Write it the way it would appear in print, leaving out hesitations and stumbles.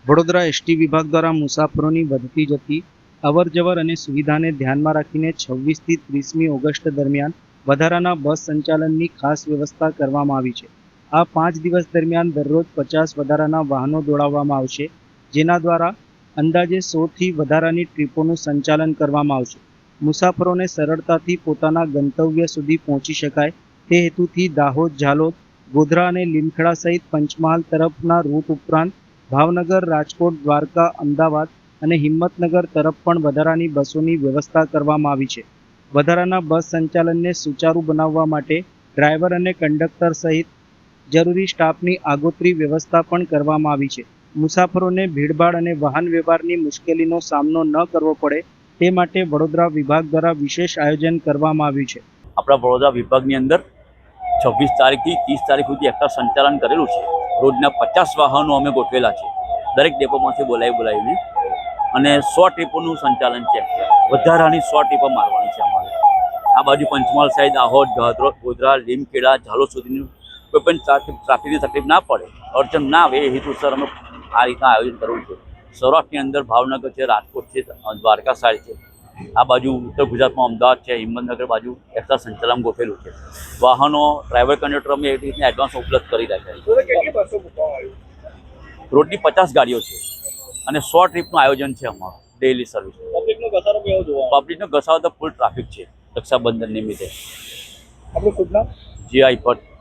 Vadodara ST વિભાગ દ્વારા મુસાફરોની વધતી જતી અવરજવર અને સુવિધાને ધ્યાનમાં રાખીને 26 થી 30મી ઓગસ્ટ દરમિયાન વધારાના બસ સંચાલનની ખાસ વ્યવસ્થા કરવામાં આવી છે. આ 5 દિવસ દરમિયાન દરરોજ 50 વધારાના વાહનો દોડાવવામાં આવશે, જેના દ્વારા અંદાજે 100થી વધારાની ટ્રીપોનું સંચાલન કરવામાં આવશે. મુસાફરોને સરળતાથી પોતાના ગંતવ્ય સુધી પહોંચી શકાય તે હેતુથી દાહોદ, ઝાલોદ, ગોધરા અને લીમખેડા સહિત પંચમહાલ તરફના રૂટ ઉપરાંત ભાવનગર, રાજકોટ, દ્વારકા, અમદાવાદ અને હિંમતનગર તરફ પણ વધારાની બસોની વ્યવસ્થા કરવામાં આવી છે. વધારાના બસ સંચાલનને સુચારુ બનાવવા માટે ડ્રાઈવર અને કંડક્ટર સહિત જરૂરી સ્ટાફની આગોતરી વ્યવસ્થા પણ કરવામાં આવી છે. મુસાફરોને ભીડભાડ અને વાહન વ્યવહારની મુશ્કેલીનો સામનો ન કરવો પડે તે માટે વડોદરા વિભાગ દ્વારા વિશેષ આયોજન કરવામાં આવ્યું છે. આપણા વડોદરા વિભાગની અંદર 26 તારીખથી 30 તારીખ સુધી એક્સ્ટ્રા સંચાલન કરેલું છે. રોજના 50 વાહનો અમે ગોઠવેલા છે દરેક ડેપોમાંથી બોલાવીને, અને 100 ટ્રીપોનું સંચાલન છે. વધારાની 100 ટ્રીપો મારવાની છે અમારે. આ બાજુ પંચમહાલ સાઈડ દાહોદ, ગોધરા, લીમખેડા, ઝાલોદ સુધીનું કોઈ પણ ટ્રાફિકની તકલીફ ના પડે, અડચણ ના આવે એ હેતુસર અમે આ રીતના આયોજન કરવું છે. સૌરાષ્ટ્રની અંદર ભાવનગર છે, રાજકોટ છે, દ્વારકા સાઈડ છે, આ બાજુ ઉત્તર ગુજરાતમાં અમદાવાદ છે, હિંમતનગર બાજુ એક્સ્ટ્રા સંચાલન ગોઠવેલું છે. વાહનો ડ્રાઈવર કંડક્ટર અમે એ રીતના એડવાન્સ ઉપલબ્ધ કરી રાખ્યા છે. રોજની 50 ગાડીઓ છે અને 100 ટ્રીપનું આયોજન છે અમારું ડેઇલી સર્વિસ. પબ્લિકનો ઘસારો તો ફૂલ ટ્રાફિક છે રક્ષાબંધન નિમિત્તે. જી આઈ ભટ્ટ.